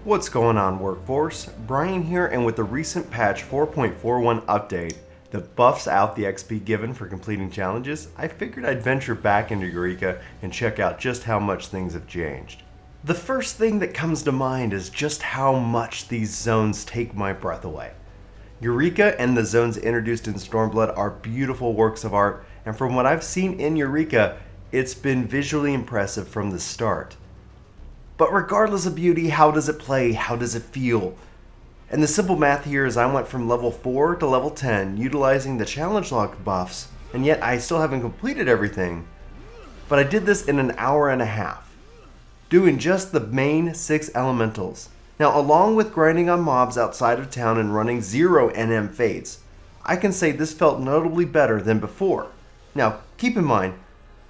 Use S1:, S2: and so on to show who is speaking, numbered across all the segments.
S1: What's going on, workforce? Brian here, and with the recent patch 4.41 update that buffs out the XP given for completing challenges, I figured I'd venture back into Eureka and check out just how much things have changed. The first thing that comes to mind is just how much these zones take my breath away. Eureka and the zones introduced in Stormblood are beautiful works of art, and from what I've seen in Eureka, it's been visually impressive from the start. But regardless of beauty, how does it play? How does it feel? And the simple math here is I went from level 4 to level 10 utilizing the challenge log buffs, and yet I still haven't completed everything. But I did this in an hour and a half, doing just the main 6 elementals. Now, along with grinding on mobs outside of town and running 0 NM fates, I can say this felt notably better than before. Now, keep in mind,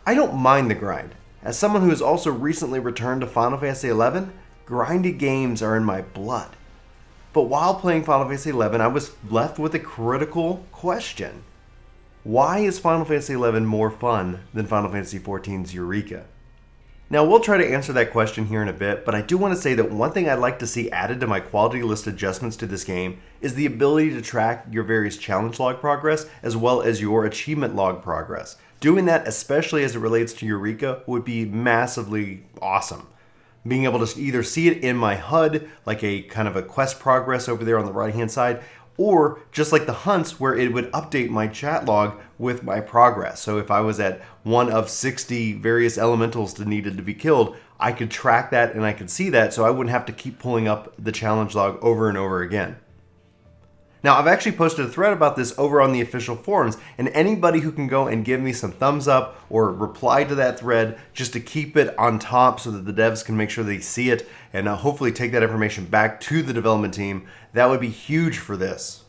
S1: I don't mind the grind. As someone who has also recently returned to Final Fantasy XI, grinded games are in my blood. But while playing Final Fantasy XI, I was left with a critical question. Why is Final Fantasy XI more fun than Final Fantasy XIV's Eureka? Now, we'll try to answer that question here in a bit, but I do want to say that one thing I'd like to see added to my quality list adjustments to this game is the ability to track your various challenge log progress as well as your achievement log progress. Doing that, especially as it relates to Eureka, would be massively awesome. Being able to either see it in my HUD, like a kind of a quest progress over there on the right hand side, or just like the hunts where it would update my chat log with my progress. So if I was at one of 60 various elementals that needed to be killed, I could track that and I could see that, so I wouldn't have to keep pulling up the challenge log over and over again. Now, I've actually posted a thread about this over on the official forums, and anybody who can go and give me some thumbs up or reply to that thread just to keep it on top so that the devs can make sure they see it and hopefully take that information back to the development team, that would be huge for this.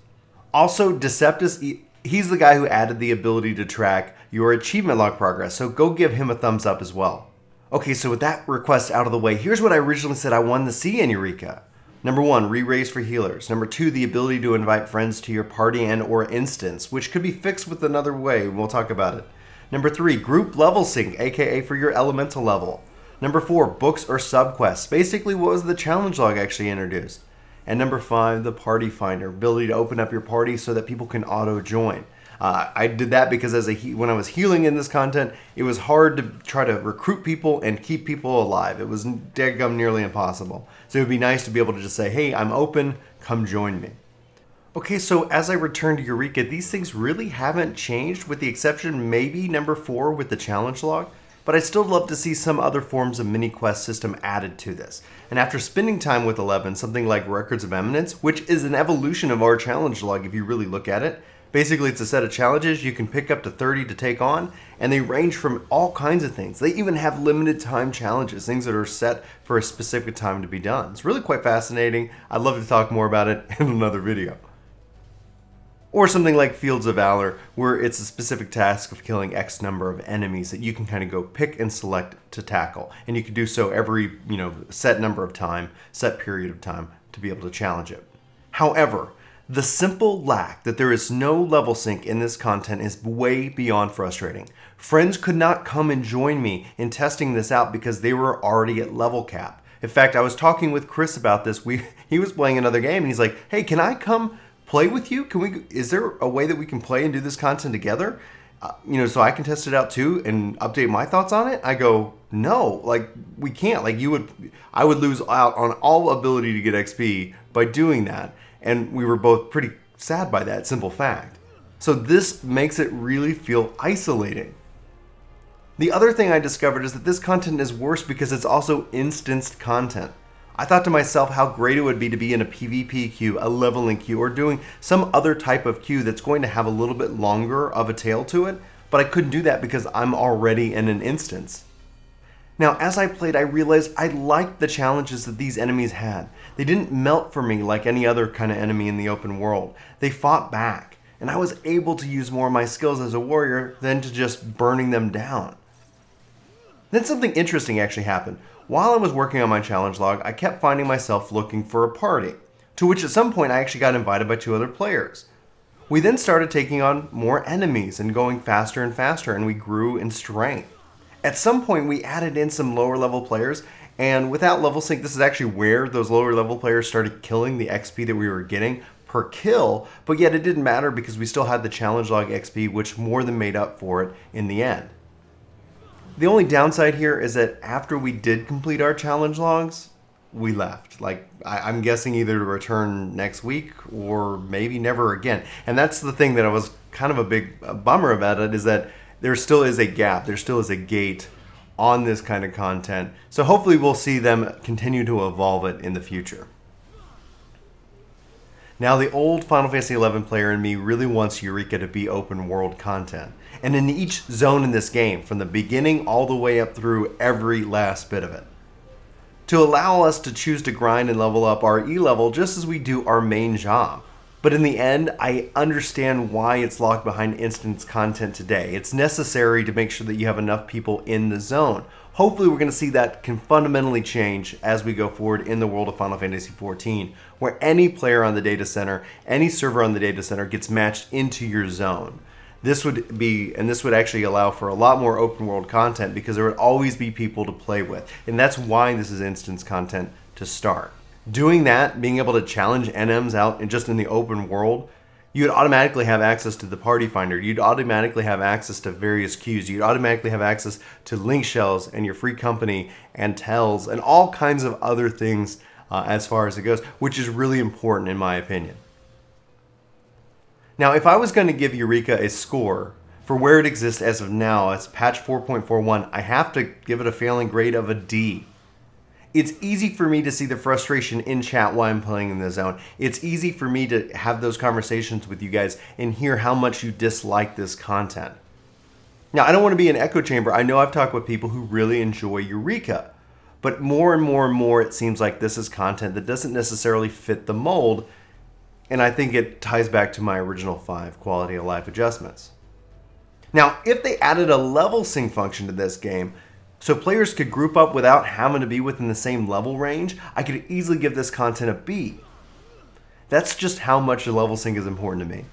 S1: Also, Deceptus, he's the guy who added the ability to track your achievement log progress, so go give him a thumbs up as well. Okay, so with that request out of the way, here's what I originally said I wanted to see in Eureka. Number 1, re-raise for healers. Number 2, the ability to invite friends to your party and or instance, which could be fixed with another way, and we'll talk about it. Number 3, group level sync, aka for your elemental level. Number 4, books or subquests. Basically, what was the challenge log actually introduced? And number 5, the party finder, ability to open up your party so that people can auto-join. I did that because when I was healing in this content, it was hard to try to recruit people and keep people alive. It was daggum nearly impossible. So it would be nice to be able to just say, hey, I'm open, come join me. Okay, so as I return to Eureka, these things really haven't changed with the exception maybe number 4 with the challenge log, but I'd still love to see some other forms of mini quest system added to this. And after spending time with 11, something like Records of Eminence, which is an evolution of our challenge log if you really look at it. Basically, it's a set of challenges you can pick up to 30 to take on, and they range from all kinds of things. They even have limited time challenges, things that are set for a specific time to be done. It's really quite fascinating. I'd love to talk more about it in another video. Or something like Fields of Valor, where it's a specific task of killing X number of enemies that you can kind of go pick and select to tackle. And you can do so every, set number of time, set period of time to be able to challenge it. However, the simple lack that there is no level sync in this content is way beyond frustrating. Friends could not come and join me in testing this out because they were already at level cap. In fact, I was talking with Chris about this. He was playing another game and he's like, hey, can I come play with you? Is there a way that we can play and do this content together? So I can test it out too and update my thoughts on it? I go, no, we can't. I would lose out on all ability to get XP by doing that. And we were both pretty sad by that simple fact. So this makes it really feel isolating. The other thing I discovered is that this content is worse because it's also instanced content. I thought to myself how great it would be to be in a PvP queue, a leveling queue, or doing some other type of queue that's going to have a little bit longer of a tail to it, but I couldn't do that because I'm already in an instance. Now, as I played, I realized I liked the challenges that these enemies had. They didn't melt for me like any other kind of enemy in the open world. They fought back, and I was able to use more of my skills as a warrior than to just burning them down. Then something interesting actually happened. While I was working on my challenge log, I kept finding myself looking for a party, to which at some point I actually got invited by 2 other players. We then started taking on more enemies and going faster and faster, and we grew in strength. At some point we added in some lower level players, And without level sync, this is actually where those lower level players started killing the XP that we were getting per kill, but yet it didn't matter because we still had the challenge log XP, which more than made up for it in the end. The only downside here is that after we did complete our challenge logs, we left. Like, I'm guessing either to return next week or maybe never again. And that's the thing that I was kind of a big bummer about it, is that there still is a gap, there still is a gate on this kind of content. So hopefully we'll see them continue to evolve it in the future. Now, the old Final Fantasy XI player in me really wants Eureka to be open world content. And in each zone in this game, from the beginning all the way up through every last bit of it. To allow us to choose to grind and level up our E level just as we do our main job. But in the end, I understand why it's locked behind instance content today. It's necessary to make sure that you have enough people in the zone. Hopefully we're going to see that can fundamentally change as we go forward in the world of Final Fantasy XIV, where any player on the data center, any server on the data center gets matched into your zone. This would actually allow for a lot more open world content because there would always be people to play with. And that's why this is instance content to start. Doing that, being able to challenge NMs out and just in the open world, you'd automatically have access to the party finder. You'd automatically have access to various queues. You'd automatically have access to link shells and your free company and tells and all kinds of other things as far as it goes, which is really important in my opinion. Now, if I was going to give Eureka a score for where it exists as of now, as patch 4.41, I have to give it a failing grade of a D. It's easy for me to see the frustration in chat while I'm playing in the zone. It's easy for me to have those conversations with you guys and hear how much you dislike this content. Now, I don't want to be an echo chamber. I know I've talked with people who really enjoy Eureka, but more and more and more it seems like this is content that doesn't necessarily fit the mold, and I think it ties back to my original 5 quality of life adjustments. Now, if they added a level sync function to this game, so players could group up without having to be within the same level range, I could easily give this content a B. That's just how much the level sync is important to me.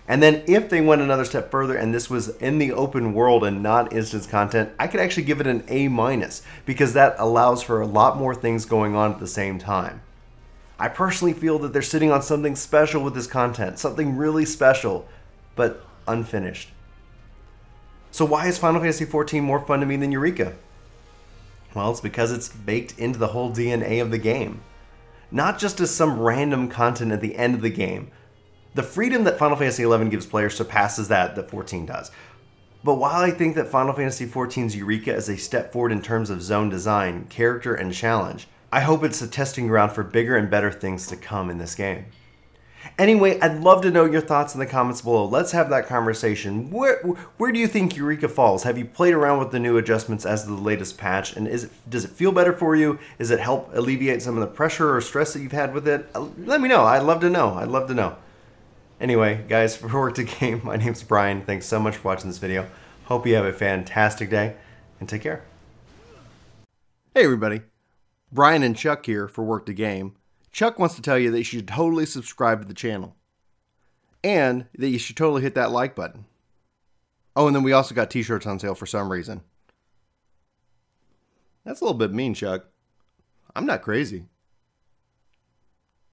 S1: And then if they went another step further and this was in the open world and not instance content, I could actually give it an A-, because that allows for a lot more things going on at the same time. I personally feel that they're sitting on something special with this content, something really special, but unfinished. So why is Final Fantasy XIV more fun to me than Eureka? Well, it's because it's baked into the whole DNA of the game. Not just as some random content at the end of the game. The freedom that Final Fantasy XI gives players surpasses that 14 does. But while I think that Final Fantasy XIV's Eureka is a step forward in terms of zone design, character, and challenge, I hope it's a testing ground for bigger and better things to come in this game. Anyway, I'd love to know your thoughts in the comments below. Let's have that conversation. Where do you think Eureka falls? Have you played around with the new adjustments as of the latest patch? And does it feel better for you? Does it help alleviate some of the pressure or stress that you've had with it? Let me know. I'd love to know. I'd love to know. Anyway, guys, for Work To Game, my name's Brian. Thanks so much for watching this video. Hope you have a fantastic day, and take care. Hey, everybody. Brian and Chuck here for Work To Game. Chuck wants to tell you that you should totally subscribe to the channel. And that you should totally hit that like button. Oh, and then we also got t-shirts on sale for some reason. That's a little bit mean, Chuck. I'm not crazy.